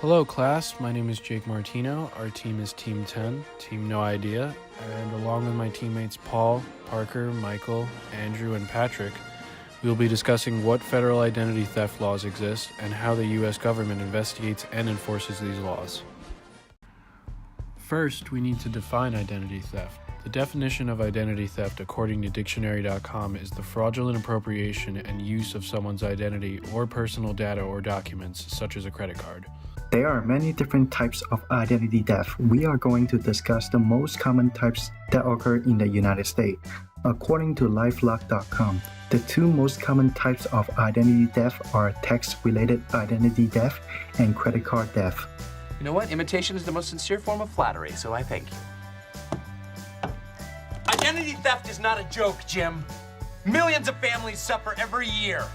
Hello class, my name is Jake Martino, our team is Team 10, Team No Idea, and along with my teammates Paul, Parker, Michael, Andrew, and Patrick, we will be discussing what federal identity theft laws exist and how the U.S. government investigates and enforces these laws. First, we need to define identity theft. The definition of identity theft according to dictionary.com is the fraudulent appropriation and use of someone's identity or personal data or documents, such as a credit card. There are many different types of identity theft. We are going to discuss the most common types that occur in the United States. According to lifelock.com, the two most common types of identity theft are text-related identity theft and credit card theft. You know what? Imitation is the most sincere form of flattery, so I thank you. Identity theft is not a joke, Jim. Millions of families suffer every year.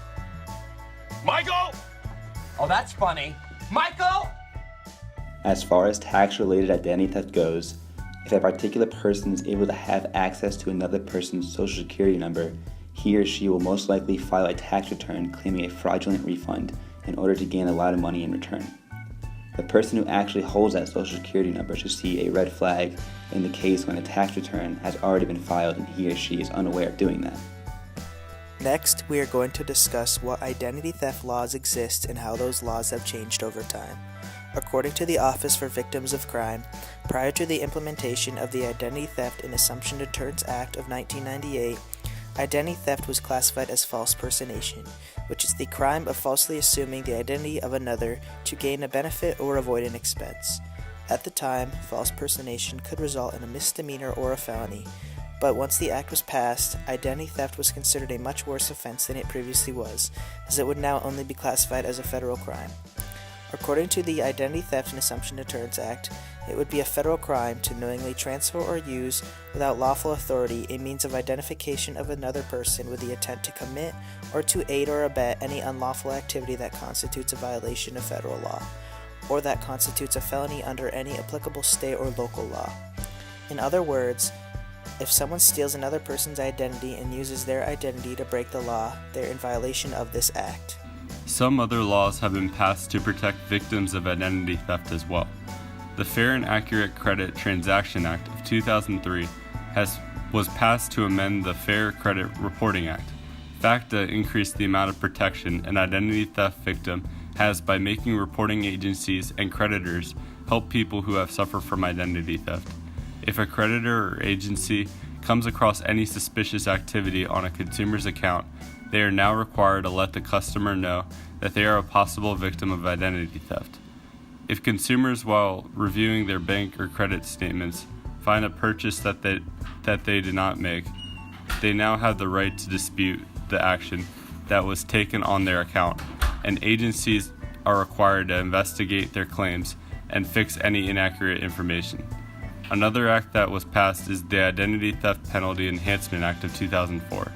Michael! Oh, that's funny. Michael! As far as tax-related identity theft goes, if a particular person is able to have access to another person's social security number, he or she will most likely file a tax return claiming a fraudulent refund in order to gain a lot of money in return. The person who actually holds that social security number should see a red flag in the case when a tax return has already been filed and he or she is unaware of doing that. Next, we are going to discuss what identity theft laws exist and how those laws have changed over time. According to the Office for Victims of Crime, prior to the implementation of the Identity Theft and Assumption Deterrence Act of 1998, identity theft was classified as false personation, which is the crime of falsely assuming the identity of another to gain a benefit or avoid an expense. At the time, false personation could result in a misdemeanor or a felony, but once the act was passed, identity theft was considered a much worse offense than it previously was, as it would now only be classified as a federal crime. According to the Identity Theft and Assumption Deterrence Act, it would be a federal crime to knowingly transfer or use, without lawful authority, a means of identification of another person with the intent to commit or to aid or abet any unlawful activity that constitutes a violation of federal law, or that constitutes a felony under any applicable state or local law. In other words, if someone steals another person's identity and uses their identity to break the law, they're in violation of this act. Some other laws have been passed to protect victims of identity theft as well. The Fair and Accurate Credit Transaction Act of 2003 was passed to amend the Fair Credit Reporting Act. FACTA increased the amount of protection an identity theft victim has by making reporting agencies and creditors help people who have suffered from identity theft. If a creditor or agency comes across any suspicious activity on a consumer's account, they are now required to let the customer know that they are a possible victim of identity theft. If consumers, while reviewing their bank or credit statements, find a purchase that they did not make, they now have the right to dispute the action that was taken on their account, and agencies are required to investigate their claims and fix any inaccurate information. Another act that was passed is the Identity Theft Penalty Enhancement Act of 2004.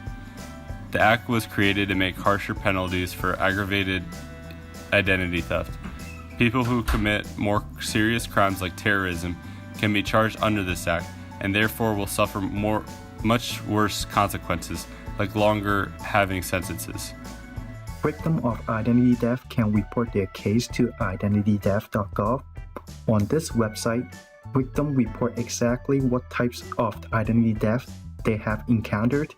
The act was created to make harsher penalties for aggravated identity theft. People who commit more serious crimes like terrorism can be charged under this act and therefore will suffer much worse consequences, like longer having sentences. Victims of identity theft can report their case to identitytheft.gov. On this website, victims report exactly what types of identity theft they have encountered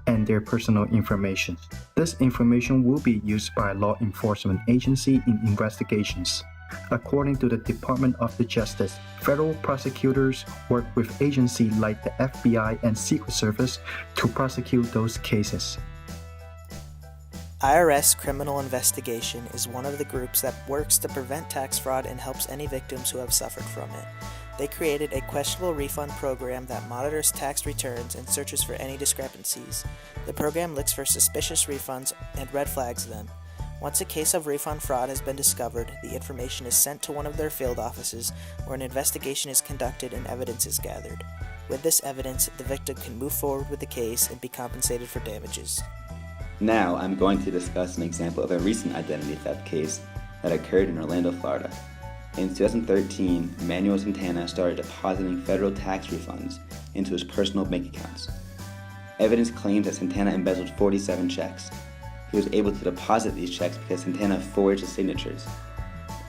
and their personal information. This information will be used by law enforcement agency in investigations. According to the Department of Justice, federal prosecutors work with agencies like the FBI and Secret Service to prosecute those cases. IRS Criminal Investigation is one of the groups that works to prevent tax fraud and helps any victims who have suffered from it. They created a questionable refund program that monitors tax returns and searches for any discrepancies. The program looks for suspicious refunds and red flags them. Once a case of refund fraud has been discovered, the information is sent to one of their field offices where an investigation is conducted and evidence is gathered. With this evidence, the victim can move forward with the case and be compensated for damages. Now I'm going to discuss an example of a recent identity theft case that occurred in Orlando, Florida. In 2013, Manuel Santana started depositing federal tax refunds into his personal bank accounts. Evidence claims that Santana embezzled 47 checks. He was able to deposit these checks because Santana forged his signatures.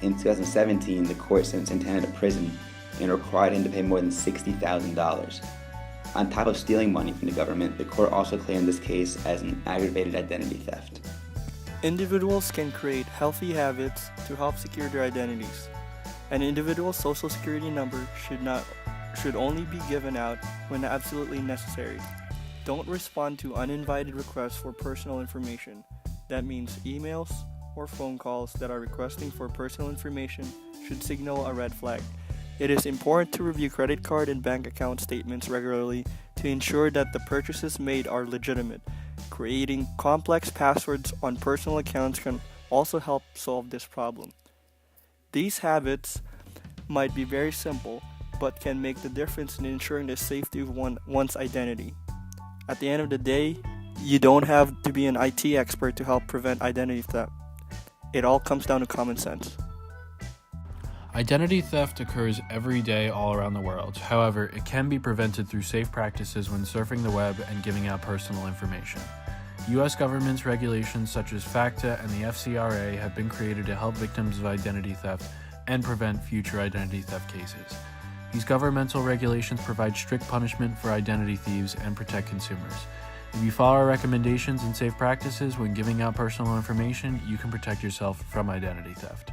In 2017, the court sentenced Santana to prison and required him to pay more than $60,000. On top of stealing money from the government, the court also claimed this case as an aggravated identity theft. Individuals can create healthy habits to help secure their identities. An individual's social security number should only be given out when absolutely necessary. Don't respond to uninvited requests for personal information. That means emails or phone calls that are requesting for personal information should signal a red flag. It is important to review credit card and bank account statements regularly to ensure that the purchases made are legitimate. Creating complex passwords on personal accounts can also help solve this problem. These habits might be very simple, but can make the difference in ensuring the safety of one's identity. At the end of the day, you don't have to be an IT expert to help prevent identity theft. It all comes down to common sense. Identity theft occurs every day all around the world. However, it can be prevented through safe practices when surfing the web and giving out personal information. U.S. government's regulations such as FACTA and the FCRA have been created to help victims of identity theft and prevent future identity theft cases. These governmental regulations provide strict punishment for identity thieves and protect consumers. If you follow our recommendations and safe practices when giving out personal information, you can protect yourself from identity theft.